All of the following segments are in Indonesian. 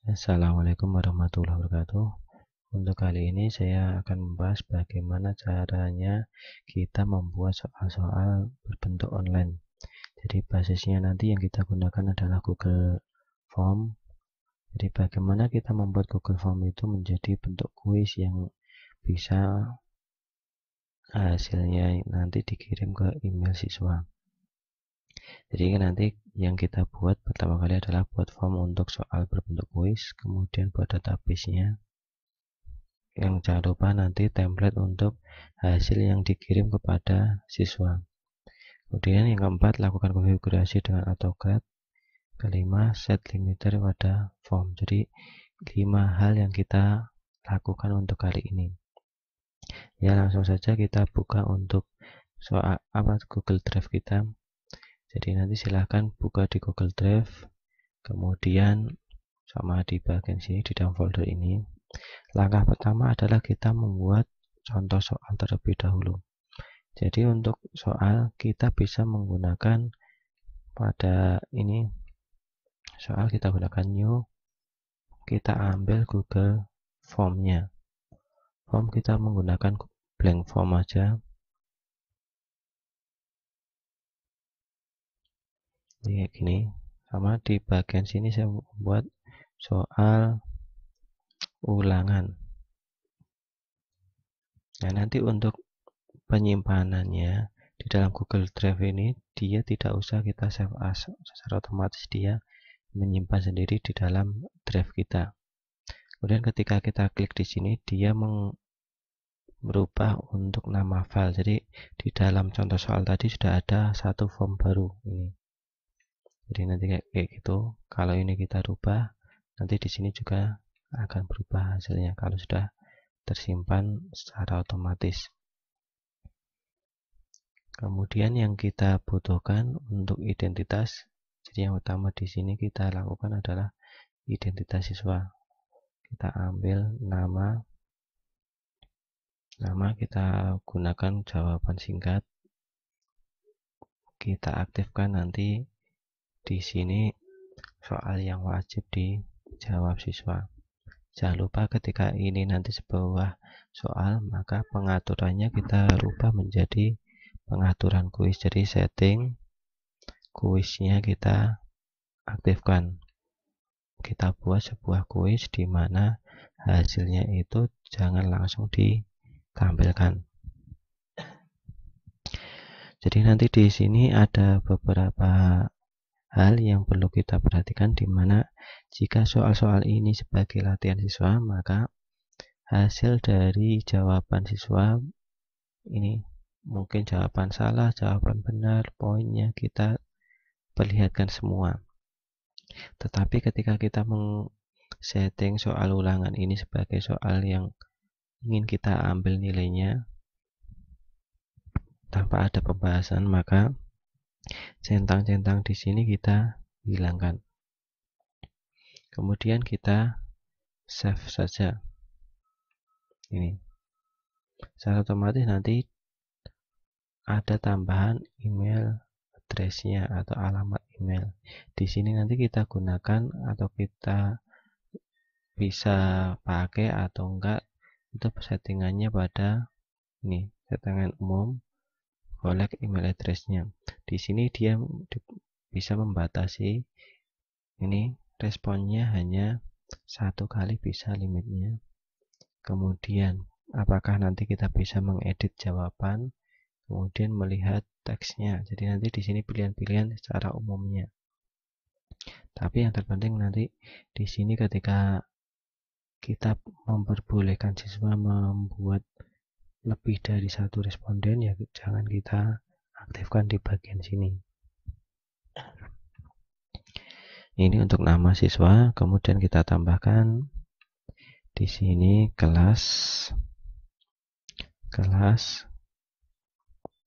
Assalamualaikum warahmatullahi wabarakatuh. Untuk kali ini saya akan membahas bagaimana caranya kita membuat soal-soal berbentuk online. Jadi basisnya nanti yang kita gunakan adalah Google Form. Jadi bagaimana kita membuat Google Form itu menjadi bentuk kuis yang bisa hasilnya nanti dikirim ke email siswa. Jadi nanti yang kita buat pertama kali adalah buat form untuk soal berbentuk kuis, kemudian buat database-nya. Yang jangan lupa nanti template untuk hasil yang dikirim kepada siswa. Kemudian yang keempat, lakukan konfigurasi dengan AutoCAD. Kelima, set limiter pada form. Jadi 5 hal yang kita lakukan untuk kali ini. Ya, langsung saja kita buka untuk soal Google Drive kita. Jadi nanti silahkan buka di Google Drive, kemudian sama di bagian sini di dalam folder ini. Langkah pertama adalah kita membuat contoh soal terlebih dahulu. Jadi untuk soal kita bisa menggunakan pada ini soal kita gunakan new, kita ambil Google Form-nya. Form kita menggunakan blank form aja. Ini kayak gini. Sama di bagian sini saya membuat soal ulangan. Nah, nanti untuk penyimpanannya di dalam Google Drive ini dia tidak usah kita save as, secara otomatis dia menyimpan sendiri di dalam drive kita. Kemudian ketika kita klik di sini dia merubah untuk nama file. Jadi di dalam contoh soal tadi sudah ada satu form baru ini. Jadi nanti kayak gitu. Kalau ini kita rubah, nanti di sini juga akan berubah hasilnya kalau sudah tersimpan secara otomatis. Kemudian yang kita butuhkan untuk identitas. Jadi yang utama di sini kita lakukan adalah identitas siswa. Kita ambil nama kita gunakan jawaban singkat. Kita aktifkan nanti di sini soal yang wajib dijawab siswa. Jangan lupa ketika ini nanti sebuah soal, maka pengaturannya kita rubah menjadi pengaturan kuis. Jadi setting kuisnya kita aktifkan. Kita buat sebuah kuis di mana hasilnya itu jangan langsung ditampilkan. Jadi nanti di sini ada beberapa hal yang perlu kita perhatikan, di mana jika soal-soal ini sebagai latihan siswa, maka hasil dari jawaban siswa ini mungkin jawaban salah, jawaban benar, poinnya kita perlihatkan semua. Tetapi ketika kita setting soal ulangan ini sebagai soal yang ingin kita ambil nilainya tanpa ada pembahasan, maka centang-centang di sini kita hilangkan. Kemudian kita save saja. Ini secara otomatis nanti ada tambahan email address-nya atau alamat email. Di sini nanti kita gunakan atau kita bisa pakai atau enggak itu settingannya pada ini settingan umum, collect email address-nya. Di sini dia bisa membatasi ini responnya hanya 1 kali bisa limitnya. Kemudian apakah nanti kita bisa mengedit jawaban, kemudian melihat teksnya. Jadi nanti di sini pilihan-pilihan secara umumnya. Tapi yang terpenting nanti di sini ketika kita memperbolehkan siswa membuat lebih dari 1 responden, ya jangan kita aktifkan di bagian sini. Ini untuk nama siswa, kemudian kita tambahkan di sini kelas.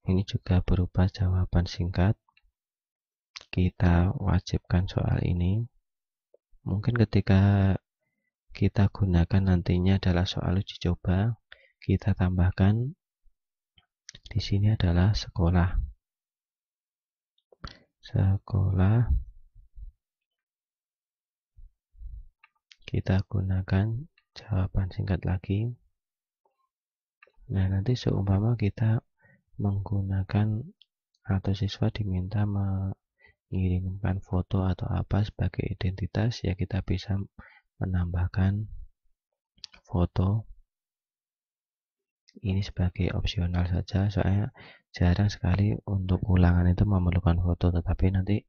Ini juga berupa jawaban singkat. Kita wajibkan soal ini. Mungkin ketika kita gunakan nantinya adalah soal uji coba, kita tambahkan di sini adalah sekolah. kita gunakan jawaban singkat lagi. Nah, nanti seumpama kita menggunakan atau siswa diminta mengirimkan foto atau apa sebagai identitas, ya kita bisa menambahkan foto ini sebagai opsional saja, soalnya jarang sekali untuk ulangan itu memerlukan foto. Tetapi nanti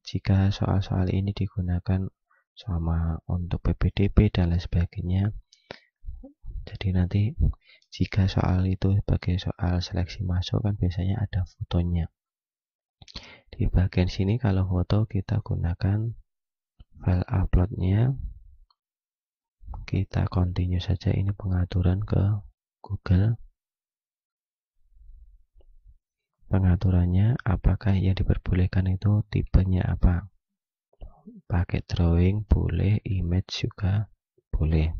jika soal-soal ini digunakan sama untuk PPDB dan lain sebagainya, jadi nanti jika soal itu sebagai soal seleksi masuk kan biasanya ada fotonya. Di bagian sini kalau foto kita gunakan file uploadnya, kita continue saja ini pengaturan ke Google. Pengaturannya apakah yang diperbolehkan itu tipenya apa, pakai drawing boleh, image juga boleh.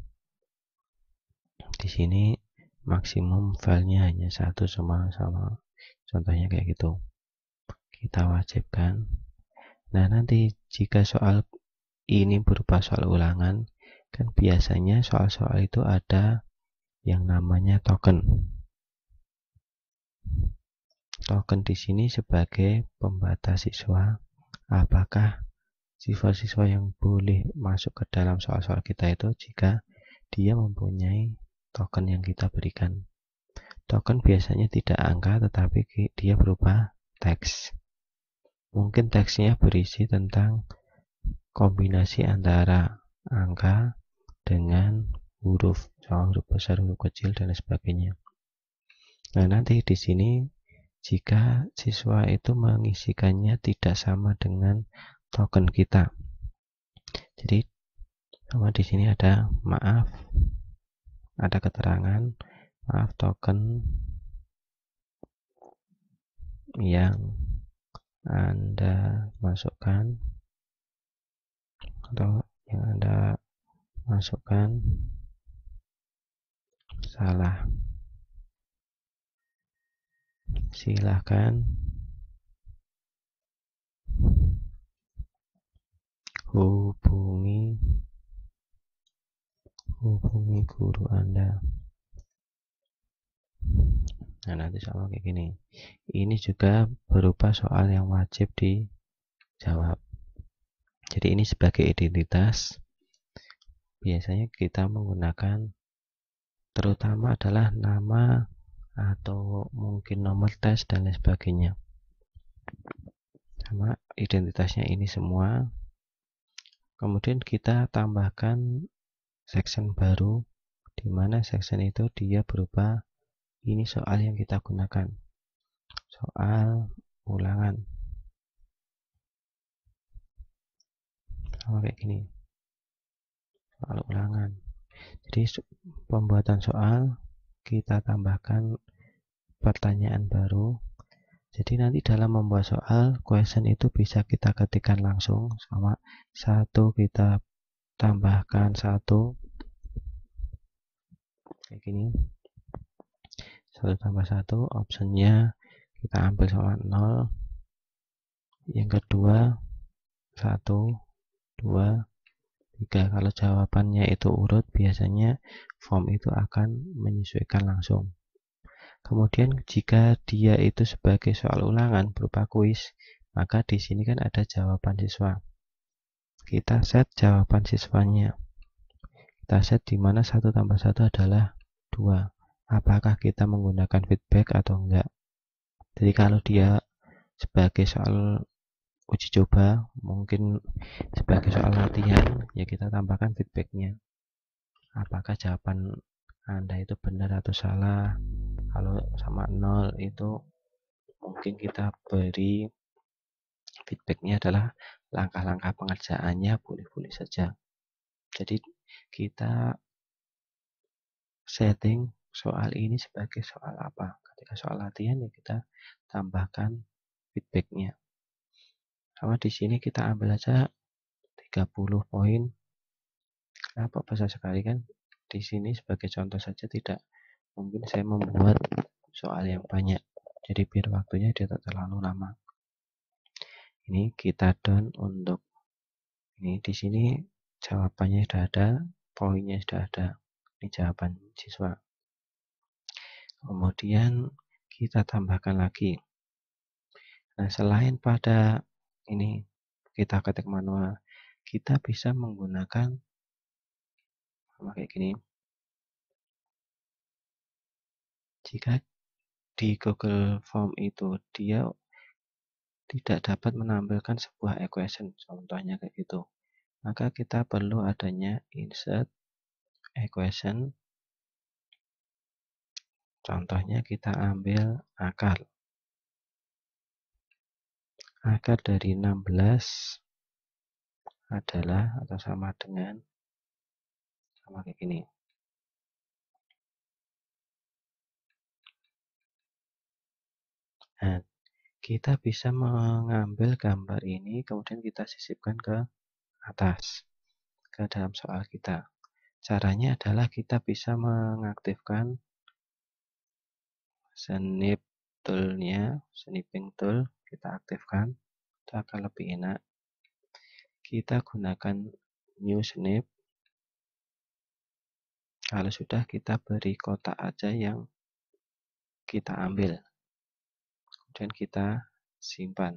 Di sini maksimum filenya hanya satu sama contohnya kayak gitu, kita wajibkan. Nah, nanti jika soal ini berupa soal ulangan, kan biasanya soal-soal itu ada yang namanya token. Token di sini sebagai pembatas siswa, apakah siswa-siswa yang boleh masuk ke dalam soal-soal kita itu jika dia mempunyai token yang kita berikan. Token biasanya tidak angka, tetapi dia berupa teks. Mungkin teksnya berisi tentang kombinasi antara angka dengan huruf, huruf besar, huruf kecil, dan sebagainya. Nah, nanti di sini jika siswa itu mengisikannya tidak sama dengan token kita, jadi sama di sini ada maaf, ada keterangan maaf token yang Anda masukkan atau yang Anda masukkan salah, silahkan hubungi guru Anda. Nah, nanti sama kayak gini. Ini juga berupa soal yang wajib dijawab. Jadi ini sebagai identitas, biasanya kita menggunakan terutama adalah nama atau mungkin nomor tes dan lain sebagainya. Sama identitasnya ini semua. Kemudian kita tambahkan section baru, di mana section itu dia berupa ini soal yang kita gunakan, soal ulangan, sama kayak gini, soal ulangan. Jadi pembuatan soal kita tambahkan pertanyaan baru. Jadi nanti dalam membuat soal question itu bisa kita ketikkan langsung, sama satu kita tambahkan satu kayak gini, 1 tambah 1, optionnya kita ambil sama 0, yang kedua 1, 2, 3. Kalau jawabannya itu urut, biasanya form itu akan menyesuaikan langsung. Kemudian jika dia itu sebagai soal ulangan berupa kuis, maka di sini kan ada jawaban siswa. Kita set jawaban siswanya, kita set di mana 1 tambah 1 adalah 2. Apakah kita menggunakan feedback atau enggak. Jadi kalau dia sebagai soal uji coba, mungkin sebagai soal latihan, ya kita tambahkan feedbacknya. Apakah jawaban Anda itu benar atau salah. Kalau sama 0 itu mungkin kita beri feedbacknya adalah langkah-langkah pengerjaannya boleh-boleh saja. Jadi kita setting soal ini sebagai soal apa. Ketika soal latihan ya kita tambahkan feedbacknya. Sama di sini kita ambil aja 30 poin. Kenapa besar sekali kan? Di sini sebagai contoh saja, tidak mungkin saya membuat soal yang banyak. Jadi biar waktunya tidak terlalu lama. Ini kita done untuk ini. Di sini jawabannya sudah ada, poinnya sudah ada. Ini jawaban siswa. Kemudian kita tambahkan lagi. Nah, selain pada ini kita ketik manual, kita bisa menggunakan kayak gini. Jika di Google Form itu dia tidak dapat menampilkan sebuah equation, contohnya kayak gitu, maka kita perlu adanya insert equation. Contohnya kita ambil akar dari 16 adalah atau sama dengan kayak gini. Nah, kita bisa mengambil gambar ini kemudian kita sisipkan ke atas ke dalam soal kita. Caranya adalah kita bisa mengaktifkan snip tool-nya, snipping tool kita aktifkan, itu akan lebih enak. Kita gunakan new snip. Kalau sudah, kita beri kotak aja yang kita ambil, kemudian kita simpan.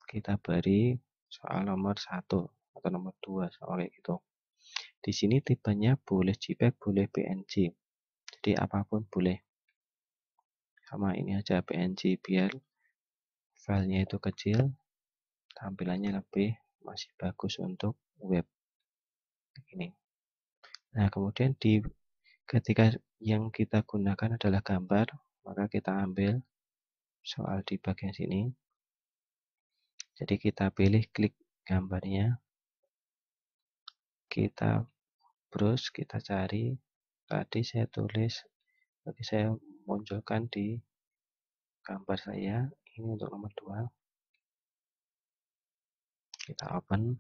Kita beri soal nomor 1 atau nomor 2 soal kayak gitu. Di sini tipenya boleh JPEG, boleh PNG. Jadi apapun boleh. Sama ini aja PNG biar filenya itu kecil, tampilannya lebih masih bagus untuk web. Ini. Nah, kemudian ketika yang kita gunakan adalah gambar, maka kita ambil soal di bagian sini. Jadi kita pilih klik gambarnya, kita browse, kita cari. Tadi saya tulis, tadi saya munculkan di gambar saya. Ini untuk nomor 2. Kita open.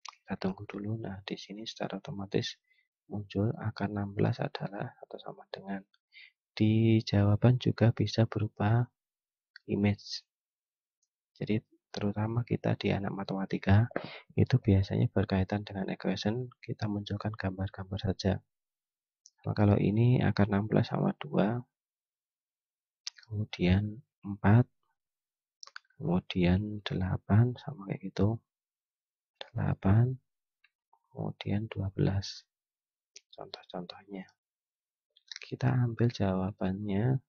Kita tunggu dulu. Nah, di sini secara otomatis muncul akar 16 adalah atau sama dengan. Di jawaban juga bisa berupa image. Jadi terutama kita di anak matematika itu biasanya berkaitan dengan equation, kita munculkan gambar-gambar saja. Nah, kalau ini akar 16 sama 2, kemudian 4, kemudian 8 sama kayak gitu. 8, kemudian 12. Contoh-contohnya. Kita ambil jawabannya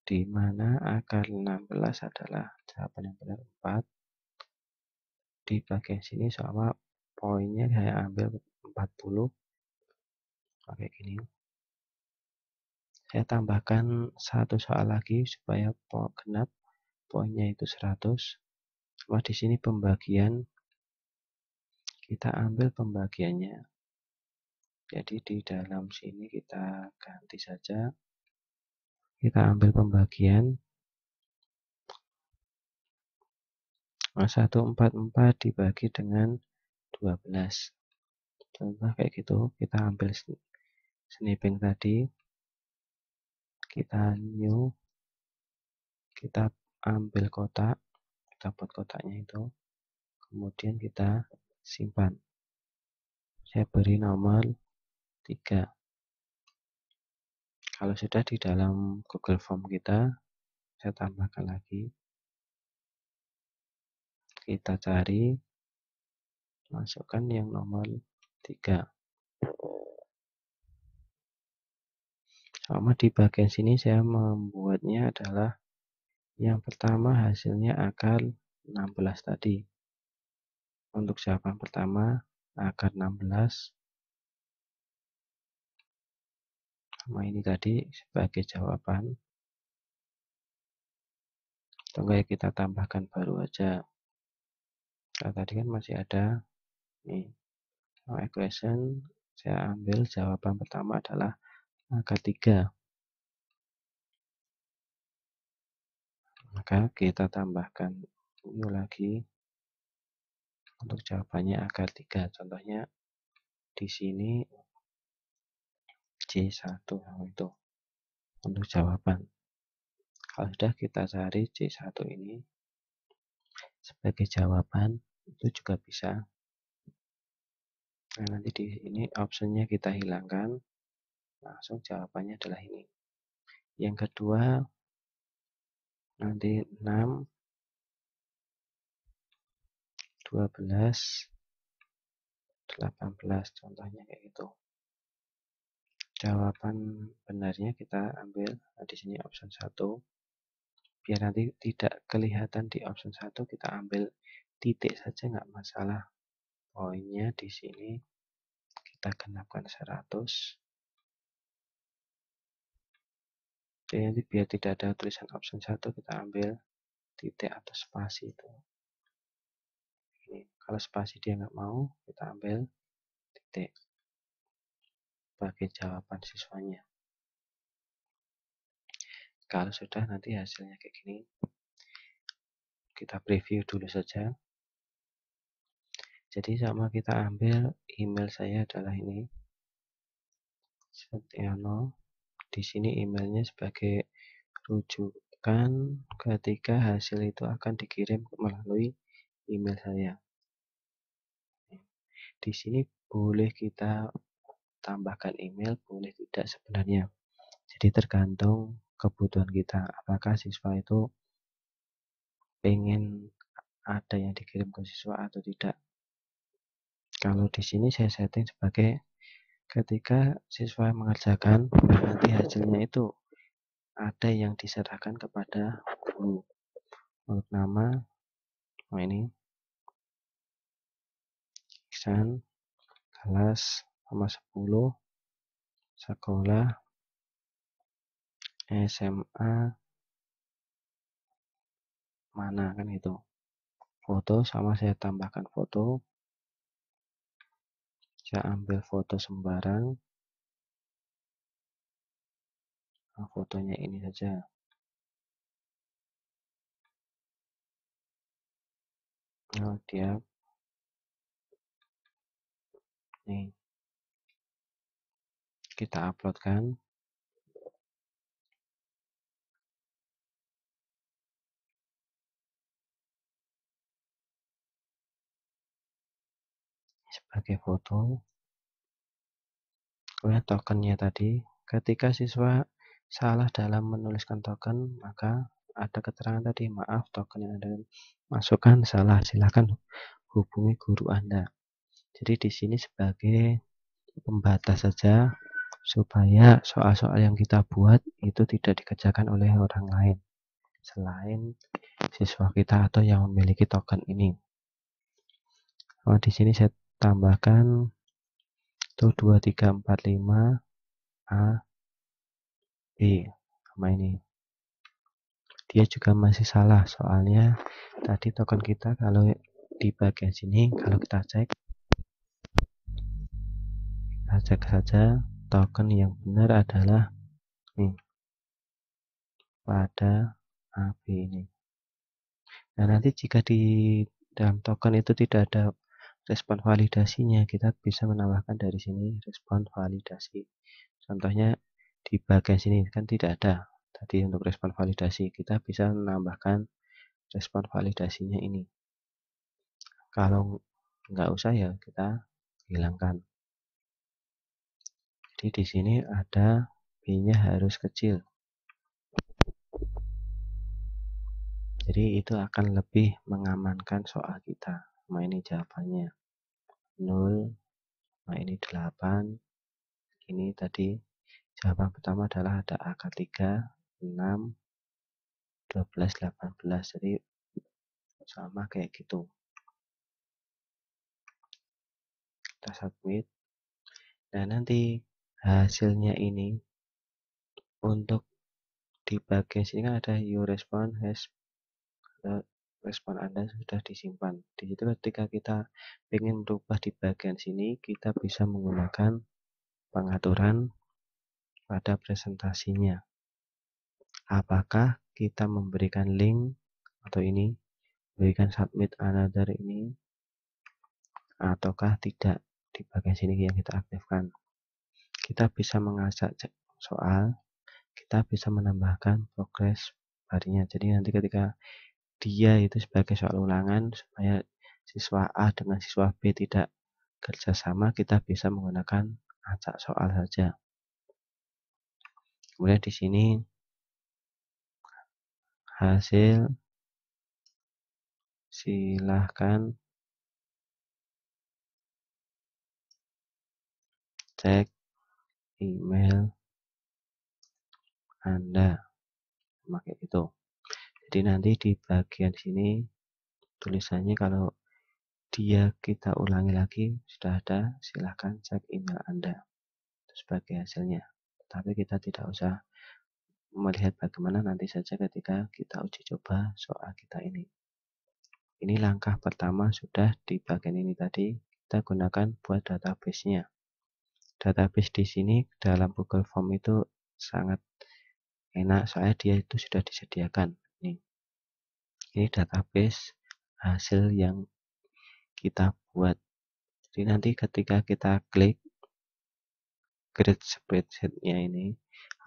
di mana akar 16 adalah jawaban yang benar 4. Di bagian sini sama poinnya saya ambil 40. Kayak gini. Saya tambahkan satu soal lagi supaya genap poinnya itu 100. Cuma di sini pembagian kita ambil pembagiannya. Jadi di dalam sini kita ganti saja. Kita ambil pembagian 144 dibagi dengan 12. Contoh kayak gitu, kita ambil snipping tadi, kita new, kita ambil kotak, kita buat kotaknya itu, kemudian kita simpan. Saya beri nomor 3. Kalau sudah di dalam Google Form kita, saya tambahkan lagi. Kita cari, masukkan yang nomor 3. Sama di bagian sini saya membuatnya adalah yang pertama hasilnya akar 16 tadi. Untuk jawaban pertama akar 16 sama ini tadi sebagai jawaban. Tunggu ya, kita tambahkan baru aja. Nah, tadi kan masih ada nih equation. Saya ambil jawaban pertama adalah akar 3. Maka kita tambahkan ini lagi untuk jawabannya akar 3. Contohnya di sini C1 itu untuk jawaban. Kalau sudah, kita cari C1 ini sebagai jawaban, itu juga bisa. Nah, nanti di sini optionnya kita hilangkan, langsung jawabannya adalah ini. Yang kedua, nanti 6, 12, 18, contohnya kayak gitu. Jawaban benarnya kita ambil di sini option 1. Biar nanti tidak kelihatan di option 1, kita ambil titik saja nggak masalah. Poinnya di sini kita genapkan 100. Jadi nanti biar tidak ada tulisan option 1, kita ambil titik atau spasi itu. Ini, kalau spasi dia nggak mau, kita ambil titik sebagai jawaban siswanya. Kalau sudah, nanti hasilnya kayak gini. Kita preview dulu saja. Jadi sama kita ambil email saya adalah ini. Setiano. Di sini emailnya sebagai rujukan ketika hasil itu akan dikirim melalui email saya. Di sini boleh kita tambahkan email, boleh tidak sebenarnya. Jadi tergantung kebutuhan kita. Apakah siswa itu pengen ada yang dikirim ke siswa atau tidak. Kalau di sini saya setting sebagai ketika siswa mengerjakan, nanti hasilnya itu ada yang diserahkan kepada guru. Untuk nama, ini Iksan, kelas nomor 10, sekolah SMA mana, kan itu. Foto sama saya tambahkan foto. Saya ambil foto sembarang. Nah, fotonya ini saja. Nah, dia nih. Kita uploadkan. Sebagai foto. Kemudian tokennya tadi, ketika siswa salah dalam menuliskan token, maka ada keterangan tadi, maaf token yang Anda masukkan salah, silakan hubungi guru Anda. Jadi di sini sebagai pembatas saja supaya soal-soal yang kita buat itu tidak dikerjakan oleh orang lain selain siswa kita atau yang memiliki token ini. Oh, di sini saya tambahkan itu 2, 3, 4, 5 A, B sama ini. Dia juga masih salah, soalnya tadi token kita kalau di bagian sini, kalau kita cek saja token yang benar adalah nih pada AB ini. Nah, nanti jika di dalam token itu tidak ada respon validasinya, kita bisa menambahkan dari sini respon validasi. Contohnya di bagian sini kan tidak ada. Tadi untuk respon validasi, kita bisa menambahkan respon validasinya ini. Kalau nggak usah ya kita hilangkan. Jadi di sini ada B-nya harus kecil. Jadi itu akan lebih mengamankan soal kita. Nah, ini jawabannya 0, nah ini 8. Ini tadi jawaban pertama adalah ada angka 3, 6, 12, 18. Jadi sama kayak gitu. Kita submit. Nah, nanti hasilnya ini untuk di bagian sini kan ada your response has, respon Anda sudah disimpan. Di situ ketika kita ingin merubah di bagian sini, kita bisa menggunakan pengaturan pada presentasinya. Apakah kita memberikan link atau ini, berikan submit another ini, ataukah tidak. Di bagian sini yang kita aktifkan. Kita bisa mengacak soal, kita bisa menambahkan progress harinya. Jadi nanti ketika dia itu sebagai soal ulangan, supaya siswa A dengan siswa B tidak kerjasama, kita bisa menggunakan acak soal saja. Kemudian di sini hasil silahkan cek email Anda, pakai itu. Jadi nanti di bagian sini tulisannya kalau dia kita ulangi lagi sudah ada, silahkan cek email Anda sebagai hasilnya. Tapi kita tidak usah melihat bagaimana, nanti saja ketika kita uji coba soal kita ini. Ini langkah pertama sudah di bagian ini tadi kita gunakan buat database-nya. Database di sini dalam Google Form itu sangat enak, soalnya dia itu sudah disediakan. Ini database hasil yang kita buat. Jadi nanti ketika kita klik create spreadsheet-nya ini,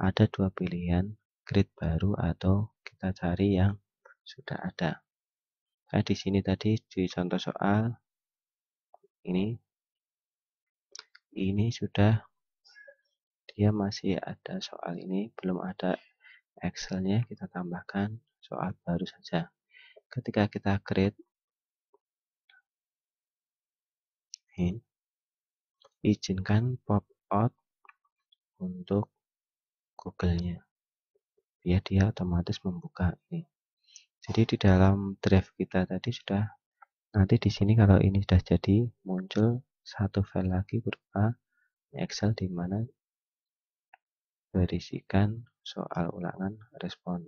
ada dua pilihan, create baru atau kita cari yang sudah ada. Saya di sini tadi di contoh soal ini sudah, dia masih ada soal ini, belum ada Excel-nya, kita tambahkan soal baru saja. Ketika kita create, izinkan pop out untuk Google-nya, biar dia otomatis membuka ini. Jadi di dalam drive kita tadi sudah, nanti di sini kalau ini sudah jadi, muncul satu file lagi berupa Excel di mana berisikan soal ulangan respon.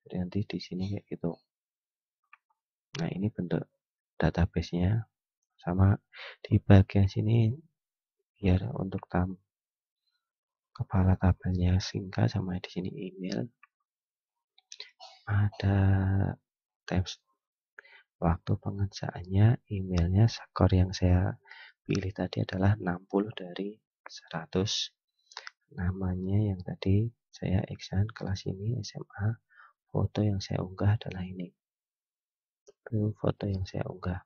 Jadi nanti di sini kayak gitu. Nah, ini bentuk database-nya. Sama di bagian sini biar untuk kepala tabelnya singkat, sama di sini email. Ada tabs waktu pengerjaannya, emailnya, skor yang saya pilih tadi adalah 60 dari 100. Namanya yang tadi saya Iksan, kelas ini SMA. Foto yang saya unggah adalah ini. Itu foto yang saya unggah.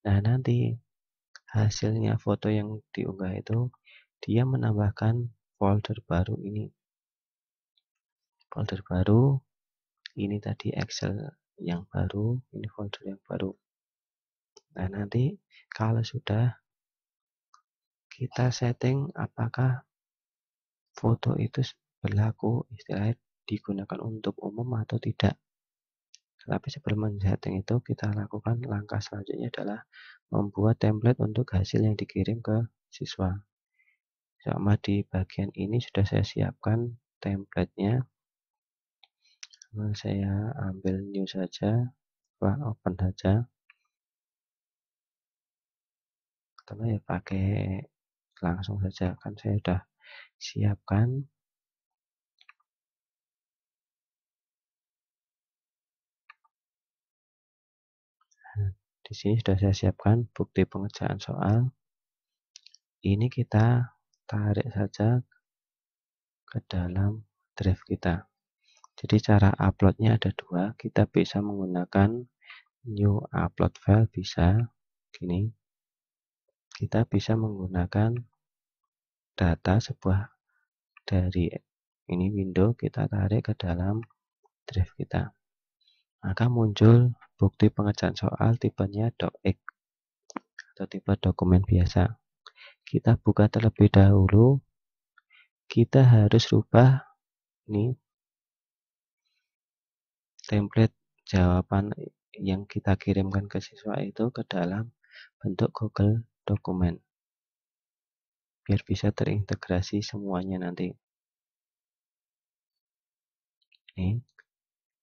Nah, nanti hasilnya foto yang diunggah itu dia menambahkan folder baru ini. Folder baru ini tadi Excel yang baru, ini folder yang baru. Nah, nanti kalau sudah kita setting apakah foto itu berlaku istilahnya digunakan untuk umum atau tidak. Tapi sebelum men-setting itu, kita lakukan langkah selanjutnya adalah membuat template untuk hasil yang dikirim ke siswa. Sama di bagian ini sudah saya siapkan template-nya. Saya ambil new saja, open saja. Atau ya pakai langsung saja, kan saya sudah siapkan. Di sini sudah saya siapkan bukti pengerjaan soal. Ini kita tarik saja ke dalam drive kita. Jadi cara uploadnya ada dua. Kita bisa menggunakan new upload file, bisa gini. Kita bisa menggunakan data sebuah dari ini window, kita tarik ke dalam drive kita. Maka muncul bukti pengerjaan soal tipenya docx atau tipe dokumen biasa. Kita buka terlebih dahulu. Kita harus rubah ini template jawaban yang kita kirimkan ke siswa itu ke dalam bentuk Google dokumen, biar bisa terintegrasi semuanya nanti. Ini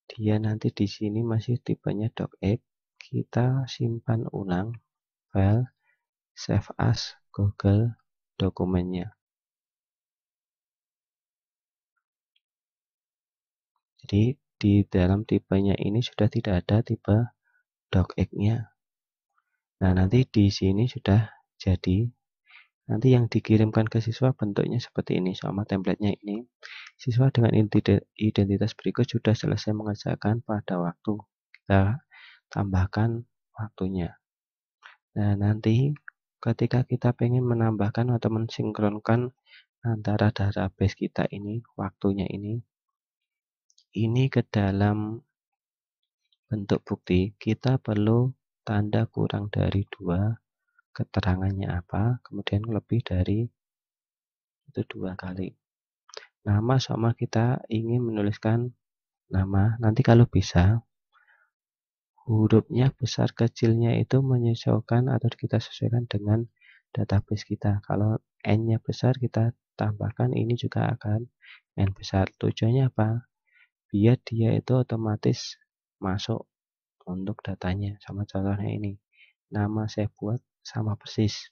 dia nanti di sini masih tipenya docx. Kita simpan ulang file save as Google dokumennya. Jadi di dalam tipenya ini sudah tidak ada tipe docx-nya. Nah, nanti di sini sudah jadi. Nanti yang dikirimkan ke siswa bentuknya seperti ini, sama templatenya ini. Siswa dengan identitas berikut sudah selesai mengerjakan pada waktu. Kita tambahkan waktunya. Nah, nanti ketika kita pengen menambahkan atau mensinkronkan antara database kita ini, waktunya ini ke dalam bentuk bukti, kita perlu tanda kurang dari 2, keterangannya apa, kemudian lebih dari itu 2 kali. Nama sama kita ingin menuliskan nama, nanti kalau bisa hurufnya besar kecilnya itu menyesuaikan atau kita sesuaikan dengan database kita. Kalau N-nya besar kita tambahkan ini juga akan N besar. Tujuannya apa? Biar dia itu otomatis masuk untuk datanya. Sama contohnya ini. Nama saya buat sama persis.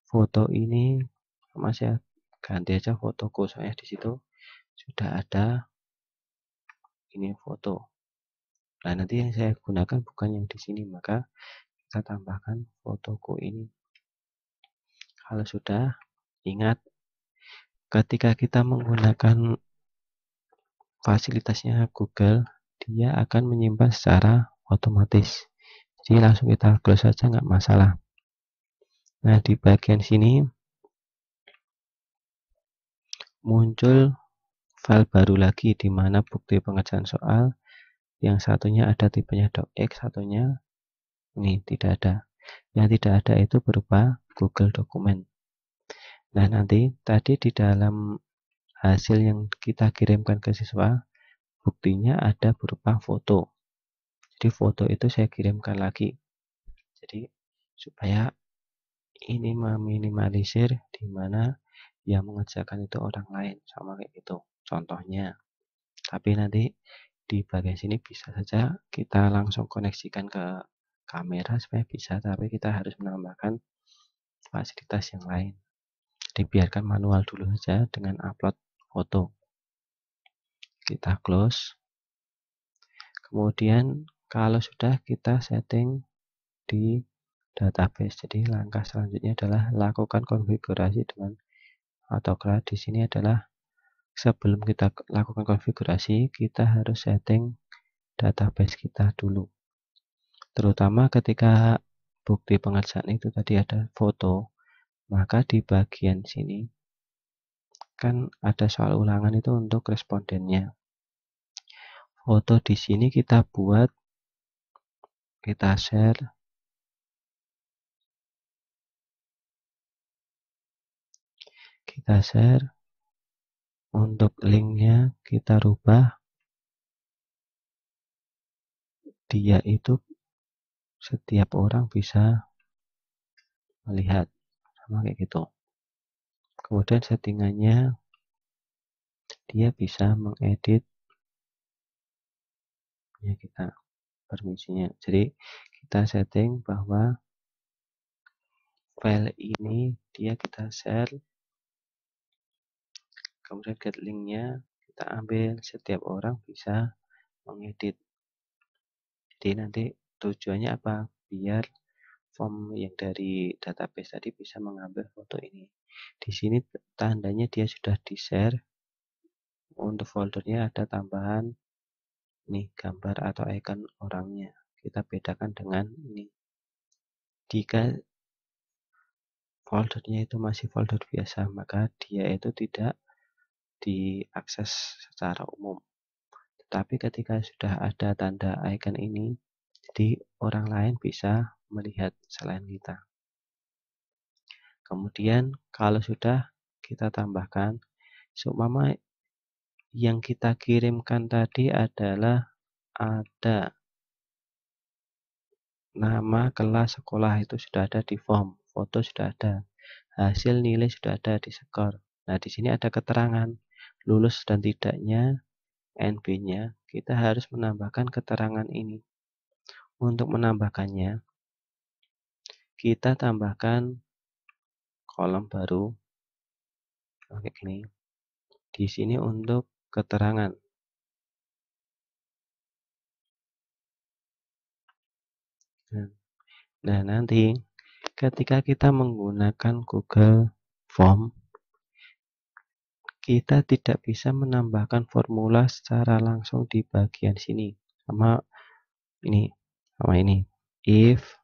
Foto ini sama saya ganti aja fotoku, soalnya di situ sudah ada ini foto. Nah, nanti yang saya gunakan bukan yang di sini, maka kita tambahkan fotoku ini. Kalau sudah, ingat ketika kita menggunakan fasilitasnya Google, dia akan menyimpan secara otomatis. Jadi langsung kita close saja, nggak masalah. Nah, di bagian sini muncul file baru lagi di mana bukti pengerjaan soal yang satunya ada tipenya docx, satunya ini tidak ada. Yang tidak ada itu berupa Google Dokumen. Nah, nanti tadi di dalam hasil yang kita kirimkan ke siswa, buktinya ada berupa foto. Jadi foto itu saya kirimkan lagi. Jadi supaya ini meminimalisir di mana yang mengerjakan itu orang lain, sama kayak gitu contohnya. Tapi nanti di bagian sini bisa saja kita langsung koneksikan ke kamera supaya bisa, tapi kita harus menambahkan fasilitas yang lain. Jadi biarkan manual dulu saja dengan upload foto. Kita close. Kemudian kalau sudah kita setting di database. Jadi langkah selanjutnya adalah lakukan konfigurasi dengan autocad. Di sini adalah sebelum kita lakukan konfigurasi, kita harus setting database kita dulu. Terutama ketika bukti pengerjaan itu tadi ada foto, maka di bagian sini kan ada soal ulangan itu untuk respondennya. Foto di sini kita buat, kita share. Untuk linknya kita rubah, dia itu setiap orang bisa melihat, sama kayak gitu. Kemudian settingannya dia bisa mengedit ya, kita permisinya. Jadi kita setting bahwa file ini kita share, kemudian get linknya kita ambil, setiap orang bisa mengedit. Jadi nanti tujuannya apa? Biar form yang dari database tadi bisa mengambil foto ini. Di sini tandanya dia sudah di-share. Untuk foldernya ada tambahan nih gambar atau icon orangnya. Kita bedakan dengan ini. Jika foldernya itu masih folder biasa, maka dia itu tidak diakses secara umum. Tetapi ketika sudah ada tanda icon ini, jadi orang lain bisa melihat selain kita. Kemudian kalau sudah kita tambahkan, seumpama yang kita kirimkan tadi adalah ada nama, kelas, sekolah, itu sudah ada di form, foto sudah ada, hasil nilai sudah ada di skor. Nah, di sini ada keterangan lulus dan tidaknya, NB-nya, kita harus menambahkan keterangan ini. Untuk menambahkannya, kita tambahkan kolom baru kayak gini. Di sini untuk keterangan. Nah, nanti ketika kita menggunakan Google Form, kita tidak bisa menambahkan formula secara langsung di bagian sini. Sama ini. If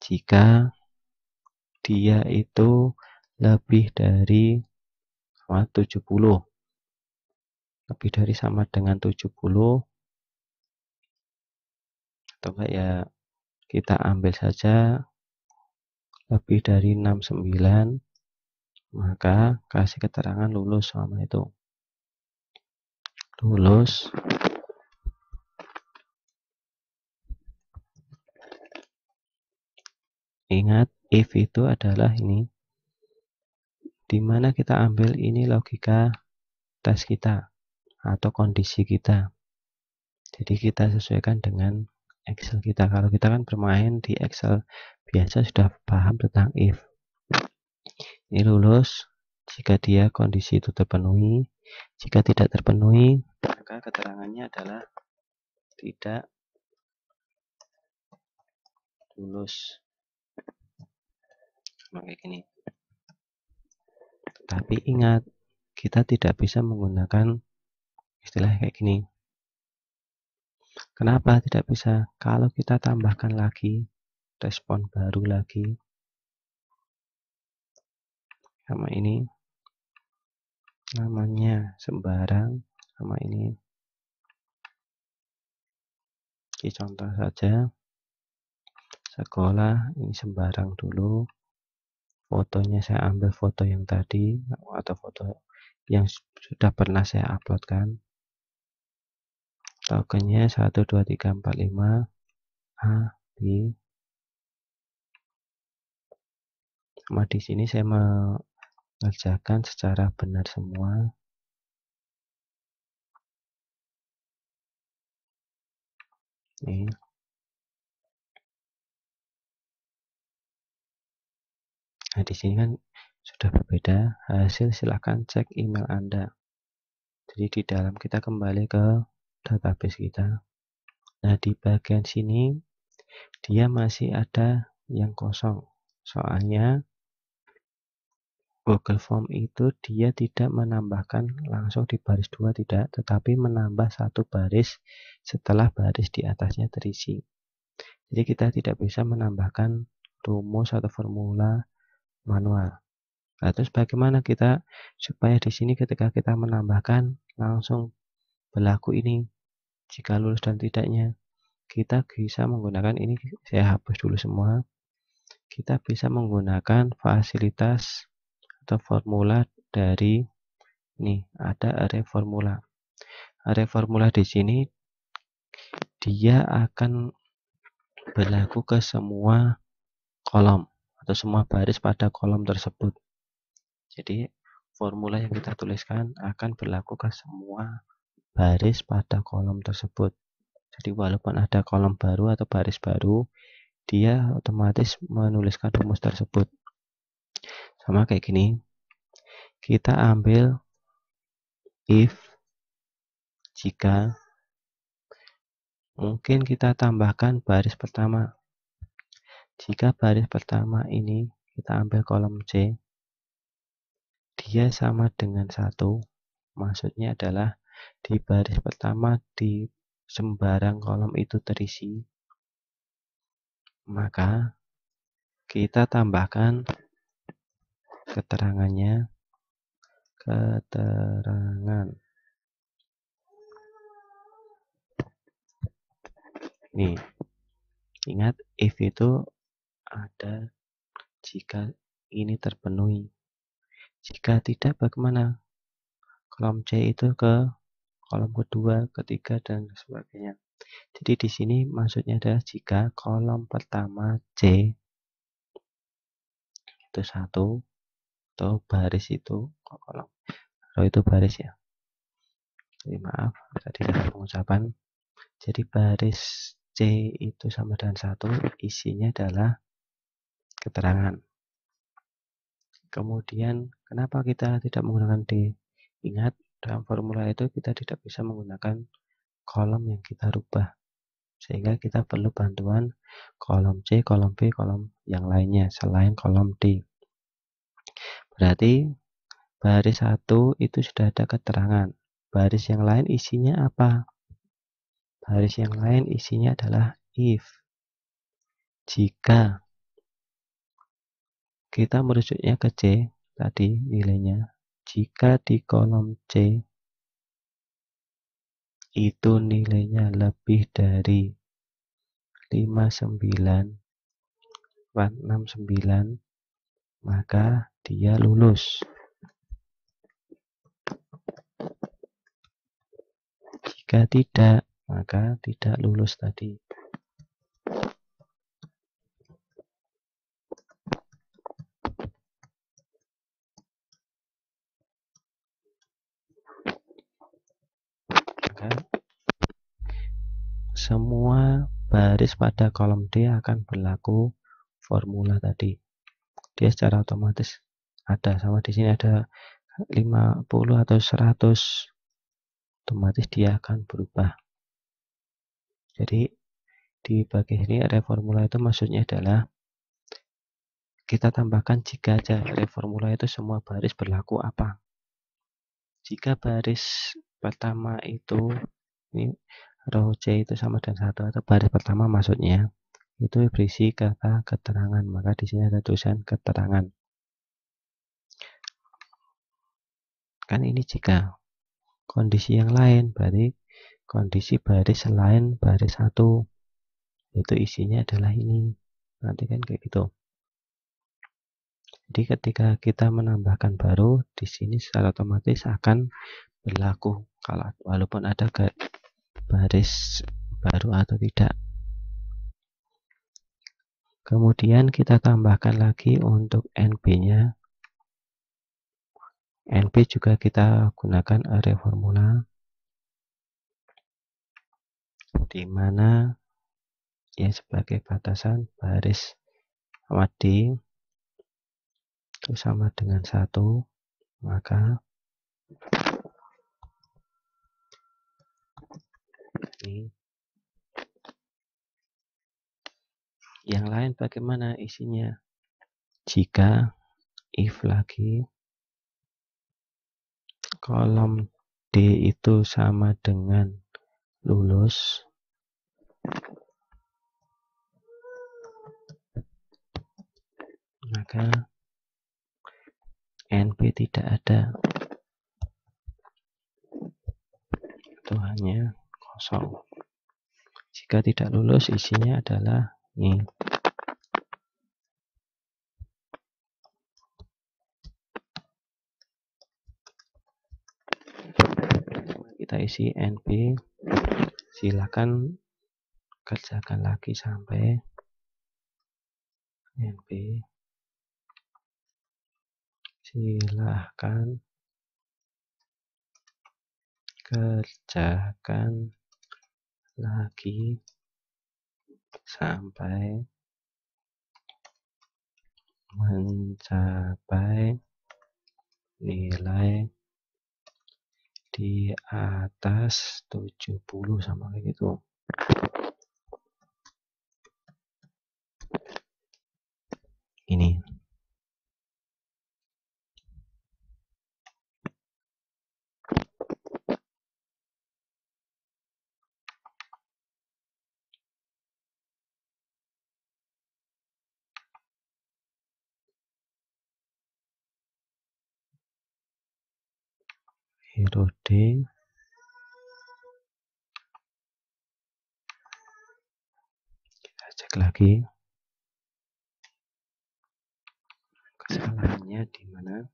jika dia itu lebih dari 70, lebih dari sama dengan 70, atau enggak ya kita ambil saja lebih dari 69, maka kasih keterangan lulus sama itu. Lulus. Ingat, if itu adalah ini, dimana kita ambil ini logika tes kita atau kondisi kita. Jadi kita sesuaikan dengan Excel kita. Kalau kita kan bermain di Excel biasa sudah paham tentang if. Ini lulus jika dia kondisi itu terpenuhi. Jika tidak terpenuhi, maka keterangannya adalah tidak lulus. Kayak gini. Tapi ingat, kita tidak bisa menggunakan istilah kayak gini. Kenapa tidak bisa? Kalau kita tambahkan lagi respon baru lagi sama ini, namanya sembarang, sama ini. Ini contoh saja, sekolah, ini sembarang dulu. Fotonya saya ambil foto yang tadi atau foto yang sudah pernah saya uploadkan. Tokennya 1, 2, 3, 4, 5 A, B. Sama di sini saya mengerjakan secara benar semua. Nih. Nah, di sini kan sudah berbeda. Hasil silahkan cek email Anda. Jadi di dalam kita kembali ke database kita. Nah, di bagian sini dia masih ada yang kosong. Soalnya Google Form itu dia tidak menambahkan langsung di baris 2, tidak, tetapi menambah satu baris setelah baris di atasnya terisi. Jadi kita tidak bisa menambahkan rumus atau formula manual. Nah, terus bagaimana kita supaya di sini ketika kita menambahkan langsung berlaku ini jika lulus dan tidaknya, kita bisa menggunakan ini. Saya hapus dulu semua. Kita bisa menggunakan fasilitas atau formula dari ini, ada array formula. Array formula di sini dia akan berlaku ke semua kolom atau semua baris pada kolom tersebut. Jadi formula yang kita tuliskan akan berlaku ke semua baris pada kolom tersebut. Jadi walaupun ada kolom baru atau baris baru, dia otomatis menuliskan rumus tersebut. Sama kayak gini. Kita ambil if jika, mungkin kita tambahkan baris pertama. Jika baris pertama ini kita ambil kolom C, dia sama dengan 1. Maksudnya adalah di baris pertama di sembarang kolom itu terisi, maka kita tambahkan keterangannya, keterangan. Nih, ingat if itu ada jika ini terpenuhi. Jika tidak, bagaimana? Kolom C itu ke kolom kedua, ketiga, dan sebagainya. Jadi di sini maksudnya adalah jika kolom pertama C itu 1, atau baris itu kolom, kalau itu baris ya. Jadi maaf, tadi salah pengucapan. Jadi baris C itu sama dengan 1, isinya adalah keterangan. Kemudian kenapa kita tidak menggunakan D? Ingat, dalam formula itu kita tidak bisa menggunakan kolom yang kita rubah. sehingga kita perlu bantuan kolom C, kolom B, kolom yang lainnya selain kolom D. Berarti baris 1 itu sudah ada keterangan. Baris yang lain isinya apa? Baris yang lain isinya adalah if. Jika kita merujuknya ke C tadi nilainya, jika di kolom C itu nilainya lebih dari 59, 469, maka dia lulus. Jika tidak, maka tidak lulus tadi. Maka semua baris pada kolom D akan berlaku formula tadi. Dia secara otomatis ada, sama di sini ada 50 atau 100, otomatis dia akan berubah. Jadi di bagian ini reformula itu maksudnya adalah kita tambahkan jika aja. Reformula itu semua baris berlaku apa. Jika baris pertama itu ini row C itu sama dengan 1, atau baris pertama maksudnya itu berisi kata keterangan, maka di sini ada tulisan keterangan. Kan ini jika. Kondisi yang lain berarti kondisi baris selain baris 1 itu isinya adalah ini. Nanti kan kayak gitu. Jadi ketika kita menambahkan baru di sini secara otomatis akan berlaku kalau walaupun ada baris baru atau tidak. Kemudian kita tambahkan lagi untuk NB-nya. NB juga kita gunakan array formula, di mana yang sebagai batasan baris sama D itu sama dengan 1, maka ini yang lain bagaimana isinya. Jika if lagi kolom D itu sama dengan lulus, maka NB tidak ada, itu hanya kosong. Jika tidak lulus isinya adalah ini. Kita isi NB, silakan kerjakan lagi sampai NB, silahkan kerjakan lagi sampai mencapai nilai di atas 70 sama kayak gitu. Ini hero D, kita cek lagi kesalahannya di mana.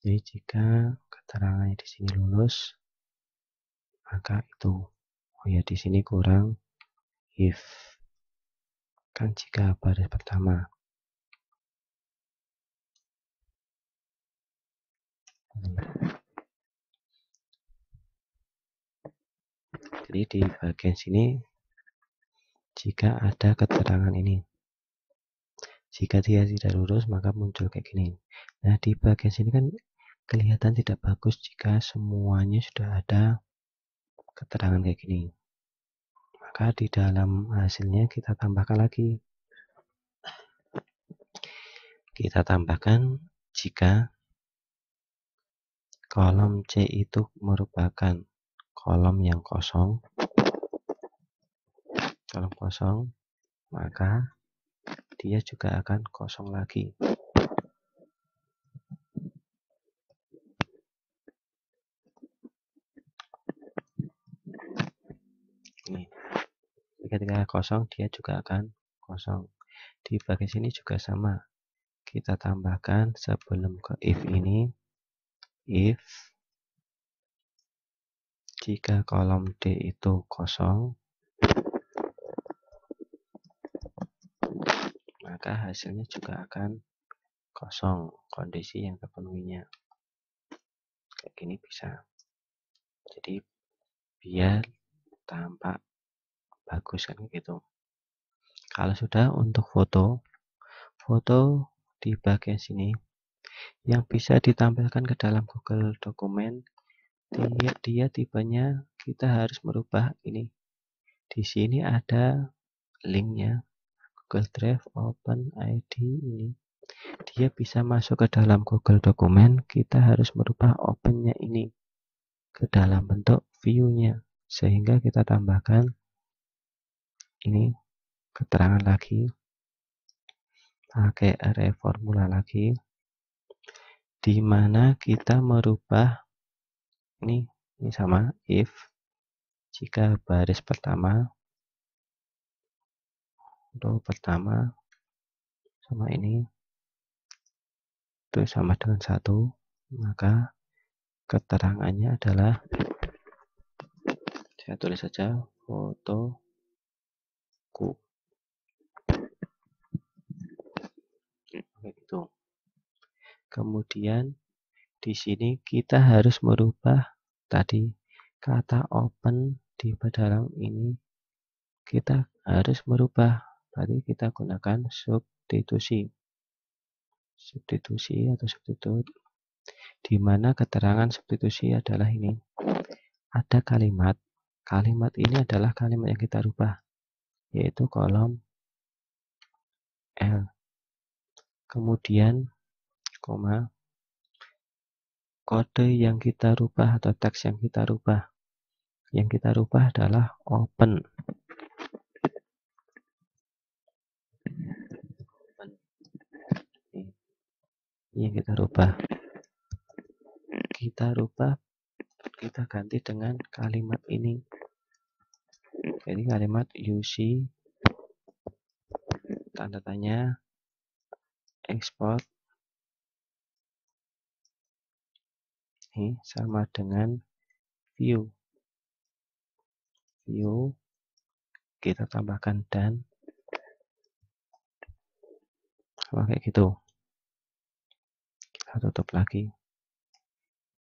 Jadi jika keterangannya di sini lulus, maka itu, oh ya di sini kurang if, kan jika baris pertama. Jadi di bagian sini jika ada keterangan ini, jika dia tidak lulus maka muncul kayak gini. Nah di bagian sini kan kelihatan tidak bagus jika semuanya sudah ada keterangan kayak gini. Maka di dalam hasilnya kita tambahkan lagi. Kita tambahkan jika kolom C itu merupakan kolom yang kosong, maka dia juga akan kosong lagi. Ini ketika kosong dia juga akan kosong. Di bagian sini juga sama. Kita tambahkan sebelum ke if ini, if jika kolom D itu kosong, maka hasilnya juga akan kosong, kondisi yang terpenuhinya. Kayak gini bisa. Jadi biar tampak bagus kan gitu. Kalau sudah untuk foto di bagian sini yang bisa ditampilkan ke dalam Google Dokumen, dia tipenya kita harus merubah ini. Di sini ada linknya, Google Drive Open ID ini. Dia bisa masuk ke dalam Google Dokumen, kita harus merubah opennya ini ke dalam bentuk view-nya, sehingga kita tambahkan ini keterangan lagi, pakai array formula lagi, di mana kita merubah ini sama if jika baris pertama row pertama sama ini itu sama dengan 1, maka keterangannya adalah, saya tulis saja fotoku. Begitu. Kemudian di sini kita harus merubah tadi kata open di dalam ini, kita harus merubah. Tadi kita gunakan substitusi atau substitute, di mana keterangan substitusi adalah ini. Ada kalimat ini adalah kalimat yang kita rubah, yaitu kolom L. Kemudian koma, kode yang kita rubah atau teks yang kita rubah adalah open. Ini yang kita rubah. Kita ganti dengan kalimat ini. Jadi kalimat UC tanda tanya export ini sama dengan view kita tambahkan dan sama kayak gitu. Kita tutup lagi.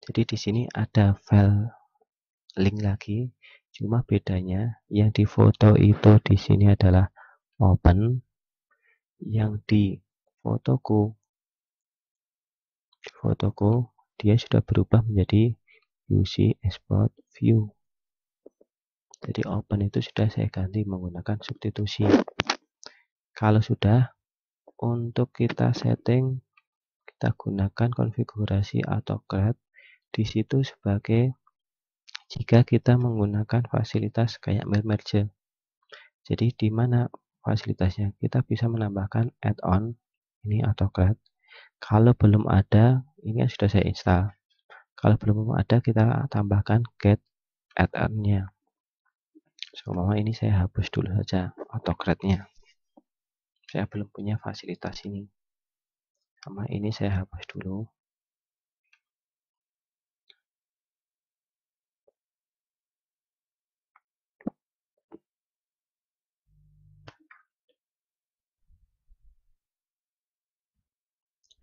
Jadi di sini ada file link lagi, cuma bedanya yang di foto itu di sini adalah open, yang di fotoku dia sudah berubah menjadi UC export view. Jadi open itu sudah saya ganti menggunakan substitusi. Kalau sudah, untuk kita setting, kita gunakan konfigurasi AutoCAD di situ sebagai jika kita menggunakan fasilitas kayak merge. Jadi di mana fasilitasnya? Kita bisa menambahkan add-on ini AutoCAD. Kalau belum ada, ini sudah saya install. Kalau belum ada, kita tambahkan get add-on-nya. Semua ini saya hapus dulu saja AutoCAD-nya. Saya belum punya fasilitas ini. Sama ini saya hapus dulu.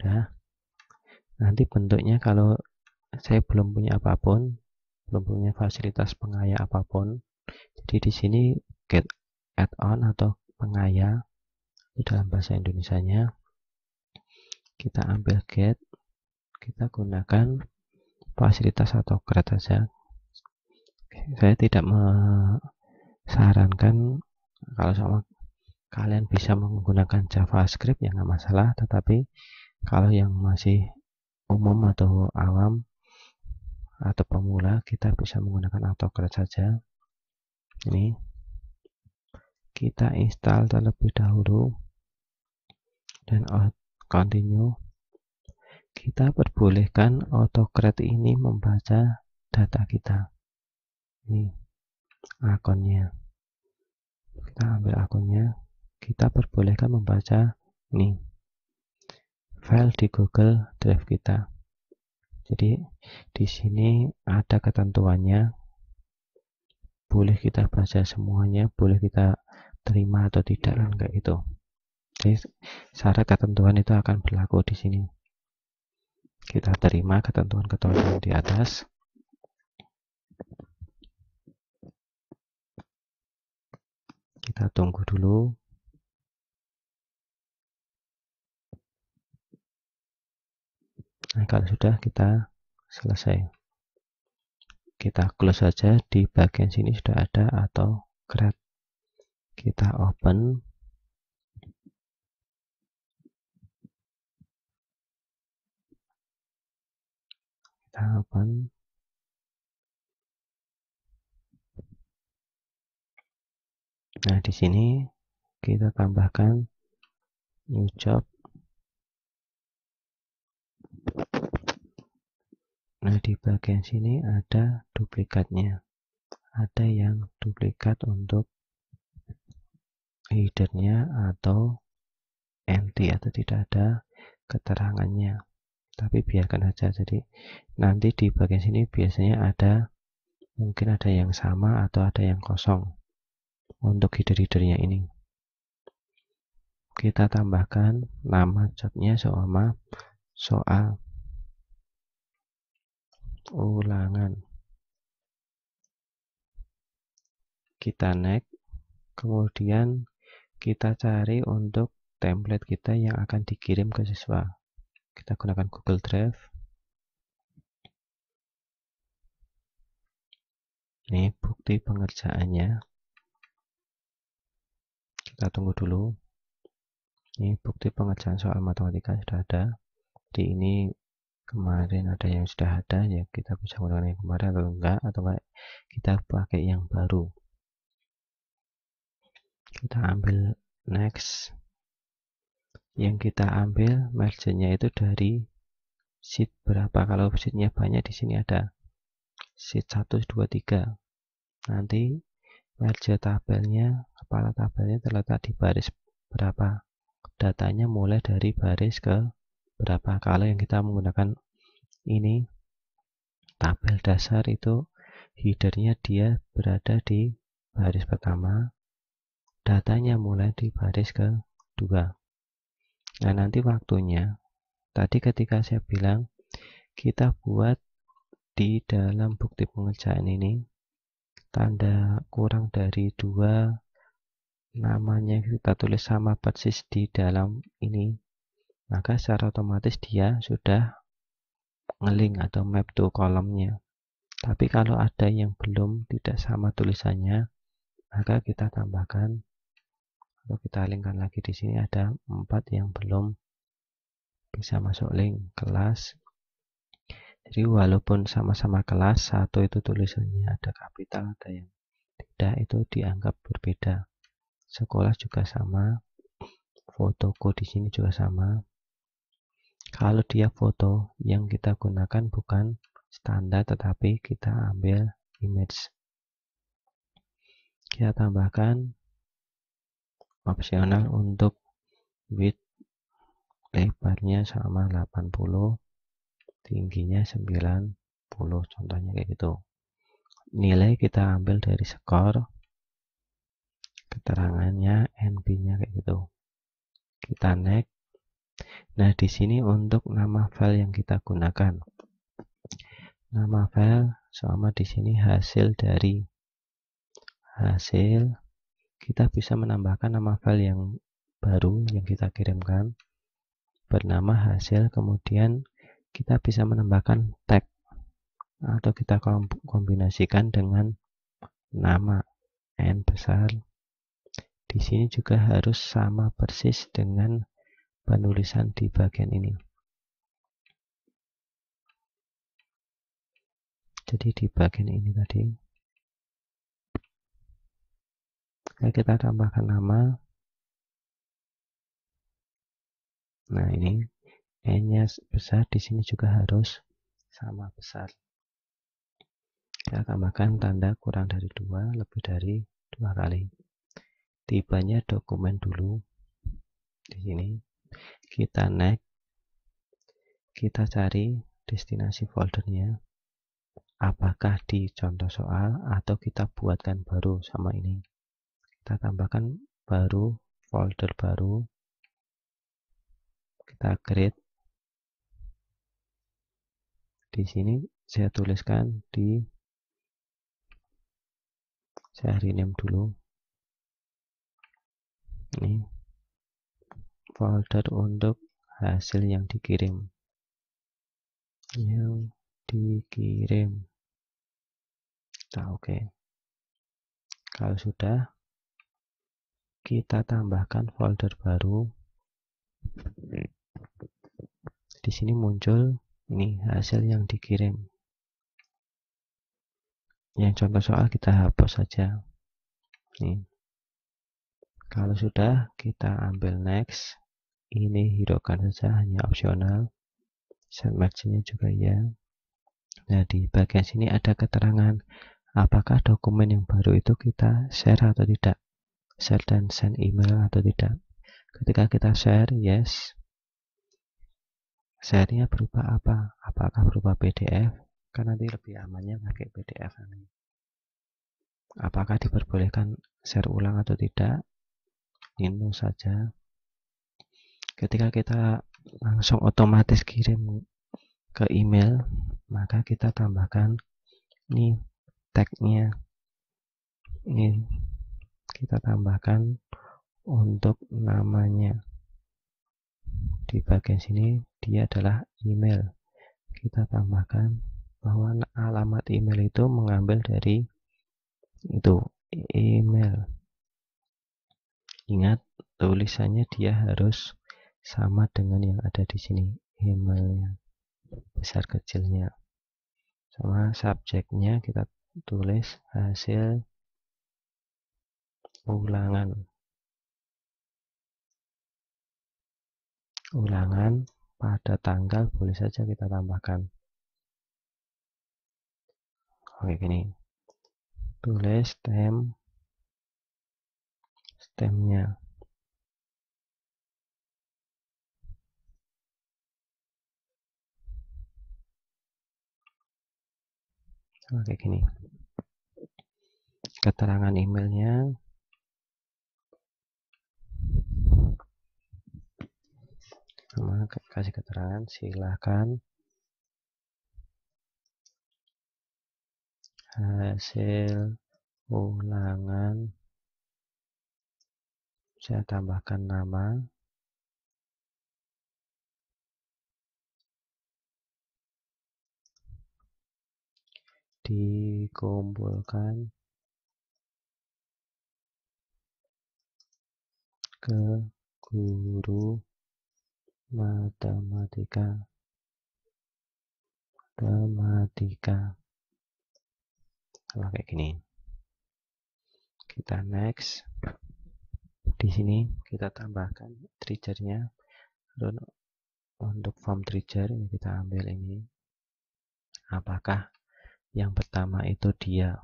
Nah, nanti bentuknya kalau saya belum punya apapun, belum punya fasilitas pengaya apapun, jadi di sini get add-on atau pengaya dalam bahasa Indonesianya, kita ambil get, kita gunakan fasilitas AutoCAD saja. Saya tidak sarankan kalau sama kalian bisa menggunakan JavaScript ya nggak masalah, tetapi kalau yang masih umum atau awam atau pemula, kita bisa menggunakan AutoCAD saja. Ini kita install terlebih dahulu dan continue. Kita perbolehkan AutoCAD ini membaca data kita. Ini akunnya, kita ambil akunnya, kita perbolehkan membaca ini file di Google Drive kita. Jadi di sini ada ketentuannya, boleh kita baca semuanya, boleh kita terima atau tidak kan kayak itu. Jadi syarat ketentuan itu akan berlaku di sini. Kita terima ketentuan-ketentuan di atas. Kita tunggu dulu. Nah, kalau sudah kita selesai. Kita close saja, di bagian sini sudah ada atau create. Kita open. Kita open. Nah, di sini kita tambahkan new job. Nah, di bagian sini ada duplikatnya. Ada yang duplikat untuk headernya atau empty atau tidak ada keterangannya. Tapi biarkan saja. Jadi nanti di bagian sini biasanya ada, mungkin ada yang sama atau ada yang kosong untuk header-headernya ini. Kita tambahkan nama jobnya sama soal ulangan. Kita next, kemudian kita cari untuk template kita yang akan dikirim ke siswa. Kita gunakan Google Drive. Ini bukti pengerjaannya. Kita tunggu dulu. Ini bukti pengerjaan soal matematika sudah ada. Di ini kemarin ada yang sudah ada, ya kita bisa menggunakan yang kemarin atau enggak, atau kita pakai yang baru. Kita ambil next. Yang kita ambil marginnya itu dari sheet berapa. Kalau sheetnya banyak, di sini ada sheet 1, 2, 3. Nanti margin tabelnya, kepala tabelnya terletak di baris berapa. Datanya mulai dari baris ke berapa. Kalau yang kita menggunakan ini tabel dasar, itu headernya dia berada di baris pertama, datanya mulai di baris kedua. Nah, nanti waktunya, tadi ketika saya bilang kita buat di dalam bukti pengerjaan ini tanda kurang dari 2, namanya kita tulis sama persis di dalam ini, maka secara otomatis dia sudah nge-link atau map to kolomnya. Tapi kalau ada yang belum tidak sama tulisannya, maka kita tambahkan atau kita linkkan lagi. Di sini ada 4 yang belum bisa masuk link kelas. Jadi walaupun sama-sama kelas, satu itu tulisannya ada kapital, ada yang tidak, itu dianggap berbeda. Sekolah juga sama, fotoku di sini juga sama. Kalau dia foto, yang kita gunakan bukan standar, tetapi kita ambil image. Kita tambahkan opsional untuk width, lebarnya sama 80, tingginya 90, contohnya kayak gitu. Nilai kita ambil dari skor, keterangannya NP-nya kayak gitu. Kita next. Nah, di sini untuk nama file yang kita gunakan, nama file sama di sini hasil dari hasil. Kita bisa menambahkan nama file yang baru yang kita kirimkan bernama hasil, kemudian kita bisa menambahkan tag atau kita kombinasikan dengan nama N besar. Di sini juga harus sama persis dengan penulisan di bagian ini. Jadi di bagian ini tadi, kita tambahkan nama. Nah ini N-nya besar, di sini juga harus sama besar. Kita tambahkan tanda kurang dari 2, lebih dari 2 kali. Tipenya dokumen dulu. Di sini kita next, kita cari destinasi foldernya. Apakah di contoh soal atau kita buatkan baru sama ini. Kita tambahkan baru, folder baru. Kita create. Di sini saya tuliskan saya rename dulu. Ini folder untuk hasil yang dikirim. Nah, oke. Kalau sudah, kita tambahkan folder baru. Di sini muncul ini hasil yang dikirim. Yang contoh soal kita hapus saja. Nih. Kalau sudah, kita ambil next. Ini hiraukan saja, hanya opsional. Set margin-nya juga ya. Nah, di bagian sini ada keterangan apakah dokumen yang baru itu kita share atau tidak, share dan send email atau tidak. Ketika kita share, yes. Share-nya berupa apa? Apakah berupa PDF? Kan nanti lebih amannya pakai PDF nanti. Apakah diperbolehkan share ulang atau tidak? No saja. Ketika kita langsung otomatis kirim ke email, maka kita tambahkan ini tag-nya. Ini kita tambahkan untuk namanya. Di bagian sini dia adalah email. Kita tambahkan bahwa alamat email itu mengambil dari itu email. Ingat, tulisannya dia harus sama dengan yang ada di sini, emailnya besar kecilnya. Sama subjeknya kita tulis hasil ulangan pada tanggal, boleh saja kita tambahkan. Oke, gini. Tulis stemnya. Oke, gini. Keterangan emailnya. Sama kasih keterangan, silahkan hasil ulangan, saya tambahkan nama, dikumpulkan ke guru matematika. Kalau kayak gini, kita next. Di sini kita tambahkan triggernya. Untuk form trigger ini kita ambil ini. Apakah yang pertama itu dia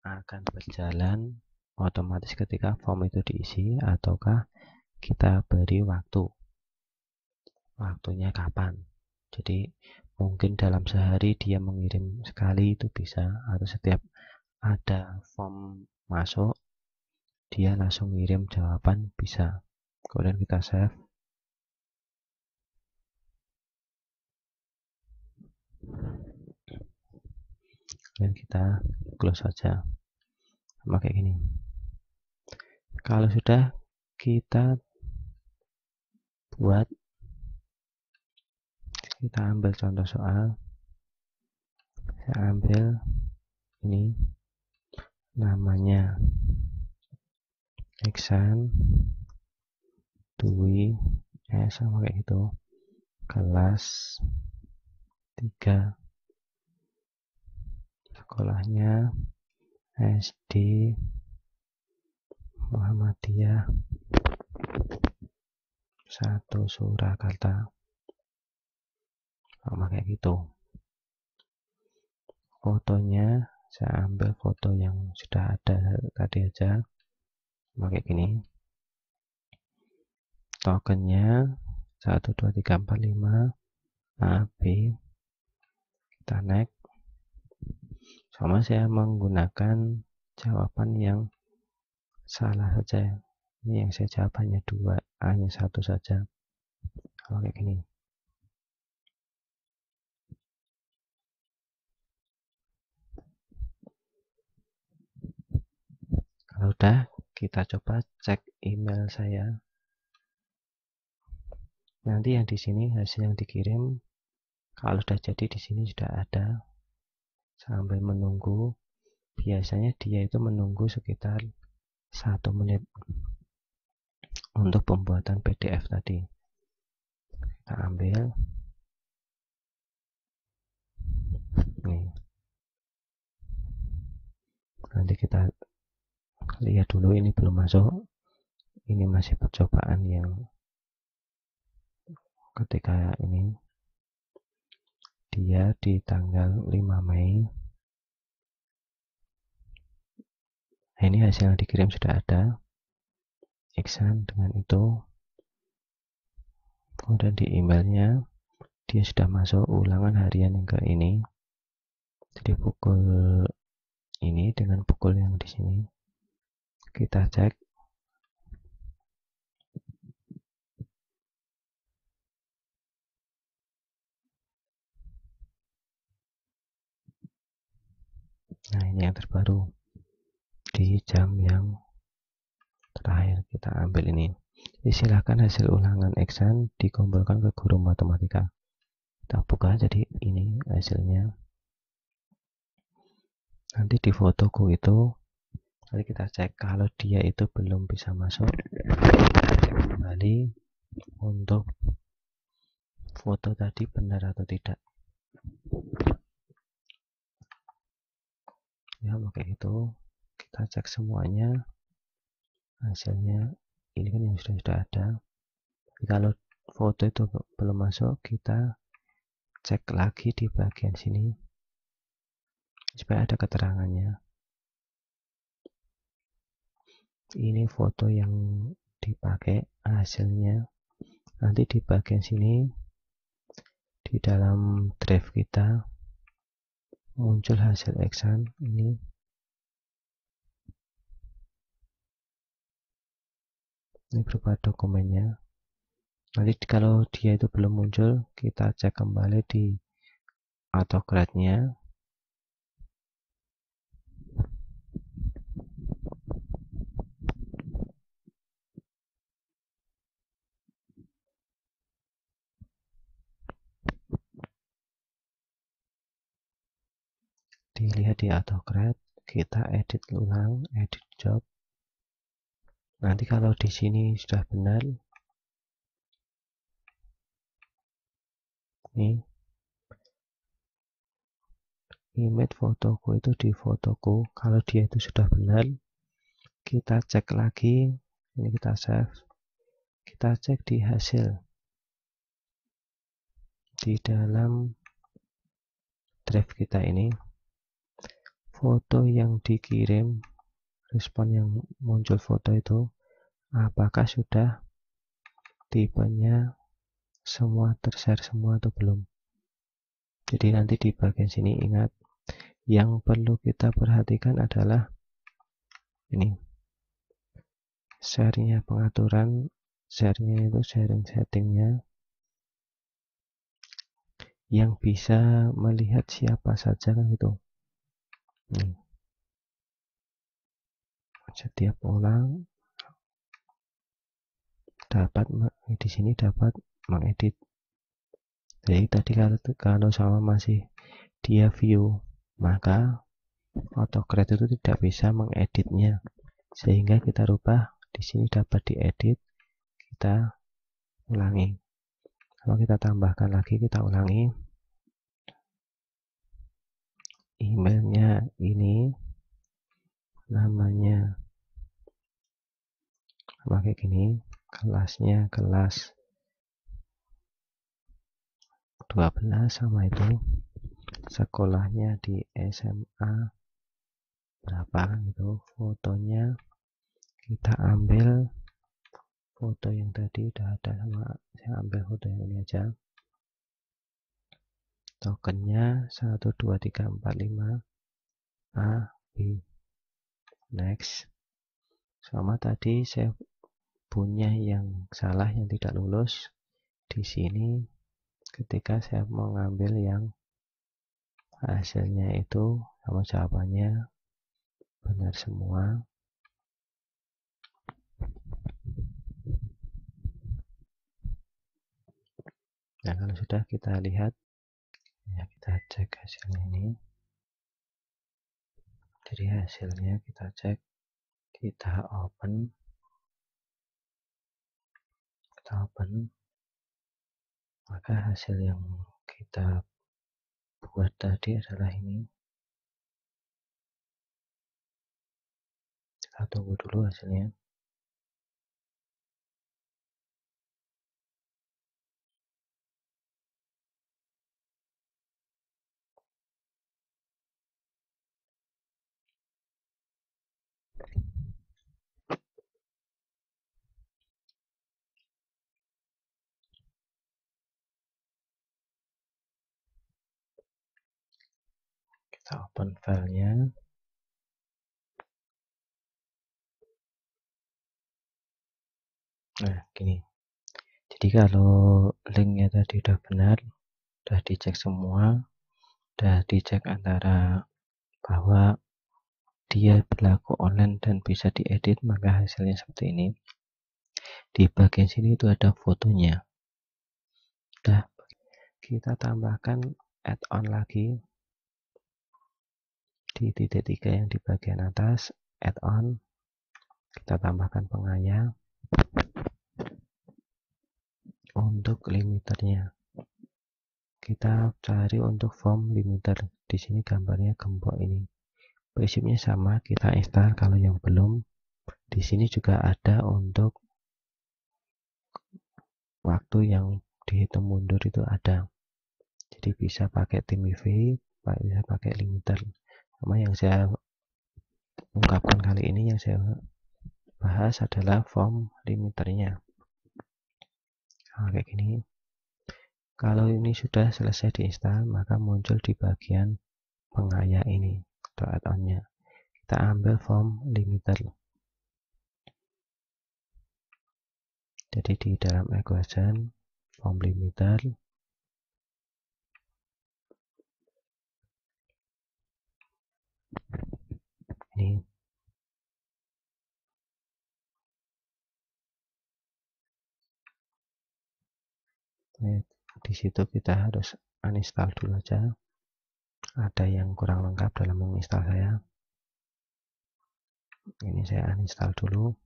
akan berjalan otomatis ketika form itu diisi, ataukah kita beri waktunya kapan. Jadi mungkin dalam sehari dia mengirim sekali, itu bisa, atau setiap ada form masuk dia langsung ngirim jawaban, bisa. Kemudian kita save. Dan kita close saja. Sama kayak gini. Kalau sudah, kita buat, kita ambil contoh soal. Saya ambil ini namanya Iksan Dwi sama kayak gitu, kelas 3, sekolahnya SD Muhammadiyah 1 Surakarta, sama kayak gitu. Fotonya saya ambil foto yang sudah ada tadi aja, pakai gini. Tokennya 1 2 3 4 5 A B, kita next. Sama saya menggunakan jawaban yang salah saja. Ini yang saya jawab hanya 2, hanya 1 saja. Kalau kayak gini. Kalau udah, kita coba cek email saya. Nanti yang di sini hasil yang dikirim, kalau sudah jadi di sini sudah ada. Sambil menunggu, biasanya dia itu menunggu sekitar 1 menit untuk pembuatan PDF tadi. Kita ambil nih, nanti kita lihat dulu, ini belum masuk, ini masih percobaan yang ketika ini dia di tanggal 5 Mei. Nah, ini hasil yang dikirim sudah ada, Iksan dengan itu. Kemudian di emailnya dia sudah masuk ulangan harian yang ke ini, jadi pukul ini dengan pukul yang di sini. Kita cek. Nah, ini yang terbaru di jam yang terakhir. Kita ambil ini. Silakan hasil ulangan Iksan dikumpulkan ke guru matematika. Kita buka, jadi ini hasilnya. Nanti di fotoku itu, nanti kita cek kalau dia itu belum bisa masuk, kita cek kembali untuk foto tadi benar atau tidak. Ya, pakai itu kita cek semuanya. Hasilnya ini kan yang sudah ada. Jadi kalau foto itu belum masuk, kita cek lagi di bagian sini supaya ada keterangannya. Ini foto yang dipakai, hasilnya nanti di bagian sini di dalam drive kita muncul hasil Iksan ini. Ini berupa dokumennya. Nanti kalau dia itu belum muncul, kita cek kembali di autograde-nya. Dilihat di autograde, kita edit ulang, edit job. Nanti kalau di sini sudah benar, nih image fotoku itu di fotoku, kalau dia itu sudah benar, kita cek lagi, ini kita save, kita cek di hasil di dalam drive kita ini, foto yang dikirim, respon yang muncul foto itu apakah sudah tipenya semua tershare semua atau belum. Jadi nanti di bagian sini ingat, yang perlu kita perhatikan adalah ini share-nya, pengaturan share-nya itu sharing settingnya yang bisa melihat siapa saja kan itu. Nih. Setiap orang dapat di sini dapat mengedit. Jadi tadi kalau sama masih dia view, maka AutoCreate itu tidak bisa mengeditnya, sehingga kita rubah di sini dapat diedit. Kita ulangi. Kalau kita tambahkan lagi, kita ulangi. Emailnya ini namanya pakai gini, kelasnya kelas 12 sama itu, sekolahnya di SMA berapa gitu, fotonya kita ambil foto yang tadi udah ada, sama saya ambil foto yang ini aja. Tokennya 1 2 3 4 5 A B. Next. Sama tadi saya punya yang salah, yang tidak lulus. Di sini ketika saya mengambil yang hasilnya itu sama jawabannya benar semua. Nah, kalau sudah kita lihat, ya kita cek hasilnya ini. Jadi hasilnya kita cek, kita open, maka hasil yang kita buat tadi adalah ini. Kita tunggu dulu hasilnya. Kita open filenya. Nah, gini. Jadi kalau linknya tadi udah benar, udah dicek semua, udah dicek antara bahwa dia berlaku online dan bisa diedit, maka hasilnya seperti ini. Di bagian sini itu ada fotonya. Udah, kita tambahkan add-on lagi di titik 3 yang di bagian atas, add-on. Kita tambahkan pengaya. Untuk limiternya, kita cari untuk form limiter. Di sini gambarnya gembok ini. Prinsipnya sama, kita install. Kalau yang belum, di sini juga ada untuk waktu yang dihitung mundur itu ada. Jadi bisa pakai TeamViewer, bisa pakai limiter. Sama yang saya ungkapkan kali ini, yang saya bahas adalah form limiternya. Nah, kayak gini. Kalau ini sudah selesai diinstal, maka muncul di bagian pengaya ini atau add-onnya. Kita ambil form limiter. Jadi di dalam equation form limiter ini, di situ kita harus uninstall dulu aja. Ada yang kurang lengkap dalam menginstal saya. Ini saya uninstall dulu.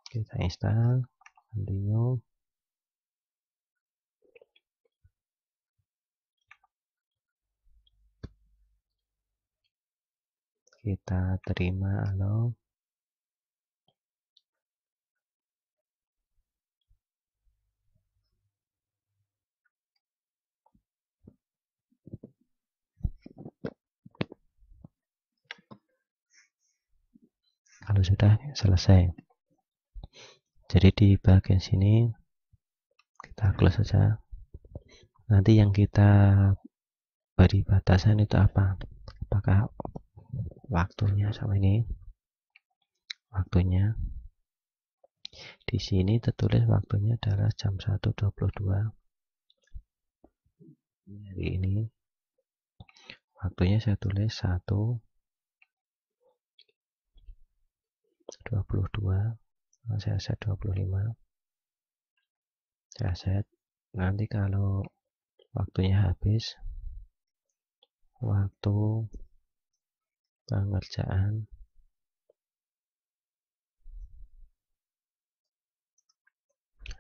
Kita install, continue. Kita terima allow. Kalau sudah selesai, jadi di bagian sini kita close saja. Nanti yang kita beri batasan itu apa? Apakah waktunya sama ini? Waktunya di sini tertulis waktunya adalah jam 1.22. Jadi ini waktunya saya tulis 1 22, saya set 25, saya set. Nanti kalau waktunya habis, waktu pengerjaan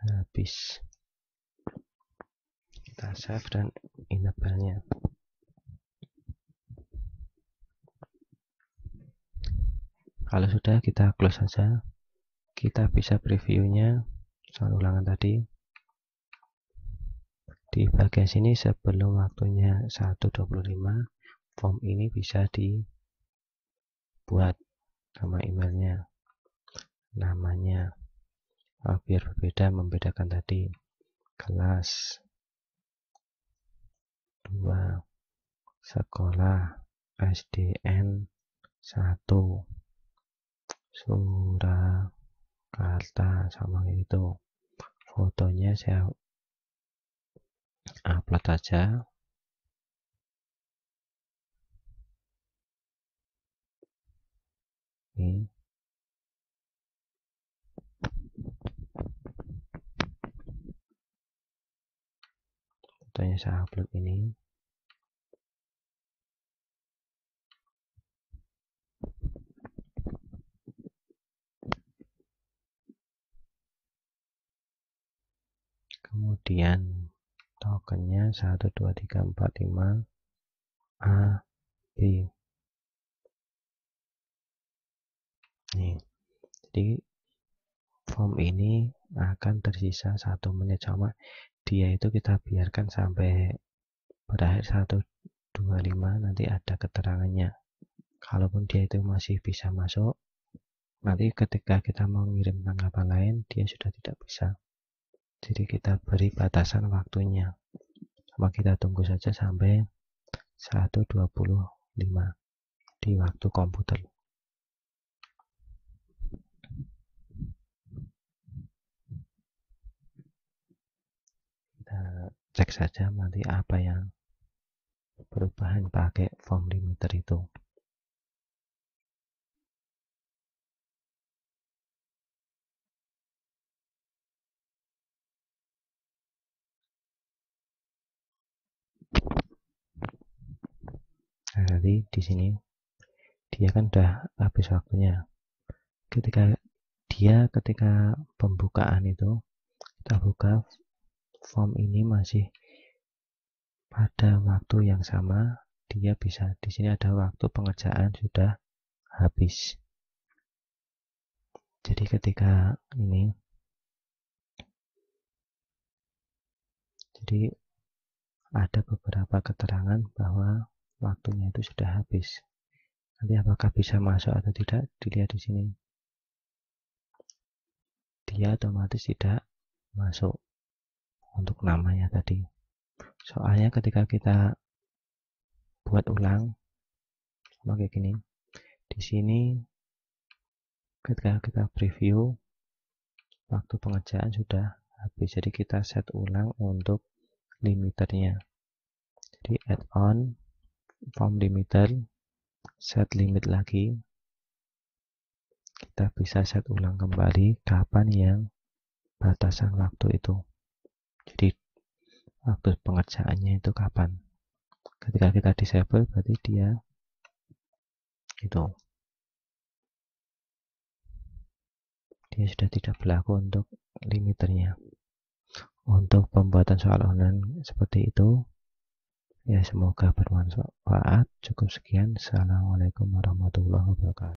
habis, kita save dan enable-nya. Kalau sudah, kita close saja. Kita bisa previewnya soal ulangan tadi. Di bagian sini sebelum waktunya 1.25, form ini bisa dibuat sama emailnya, namanya, biar berbeda, membedakan tadi. Kelas 2 sekolah SDN 1 Surakarta, sama itu. Fotonya saya upload aja. Ini fotonya saya upload ini. Kemudian tokennya 1, 2, 3, 4, 5 A, B. Nih, jadi form ini akan tersisa 1 menit, sama dia itu kita biarkan sampai berakhir 1.25, nanti ada keterangannya. Kalaupun dia itu masih bisa masuk, nanti ketika kita mau ngirim tanggapan lain, dia sudah tidak bisa. Jadi kita beri batasan waktunya, sama kita tunggu saja sampai 1.25 di waktu komputer. Kita cek saja nanti apa yang perubahan pakai form limiter itu. Nah, nanti di sini dia kan udah habis waktunya. Ketika pembukaan itu kita buka form ini masih pada waktu yang sama, dia bisa di sini ada waktu pengerjaan sudah habis. Jadi ketika ini, jadi ada beberapa keterangan bahwa waktunya itu sudah habis. Nanti apakah bisa masuk atau tidak dilihat di sini. Dia otomatis tidak masuk untuk namanya tadi. Soalnya ketika kita buat ulang kayak gini, di sini ketika kita preview waktu pengerjaan sudah habis, jadi kita set ulang untuk limiternya. Jadi add on form limiter, set limit lagi, kita bisa set ulang kembali kapan yang batasan waktu itu. Jadi waktu pengerjaannya itu kapan. Ketika kita disable berarti dia sudah tidak berlaku untuk limiternya. Untuk pembuatan soal online seperti itu, ya semoga bermanfaat. Cukup sekian. Assalamualaikum warahmatullahi wabarakatuh.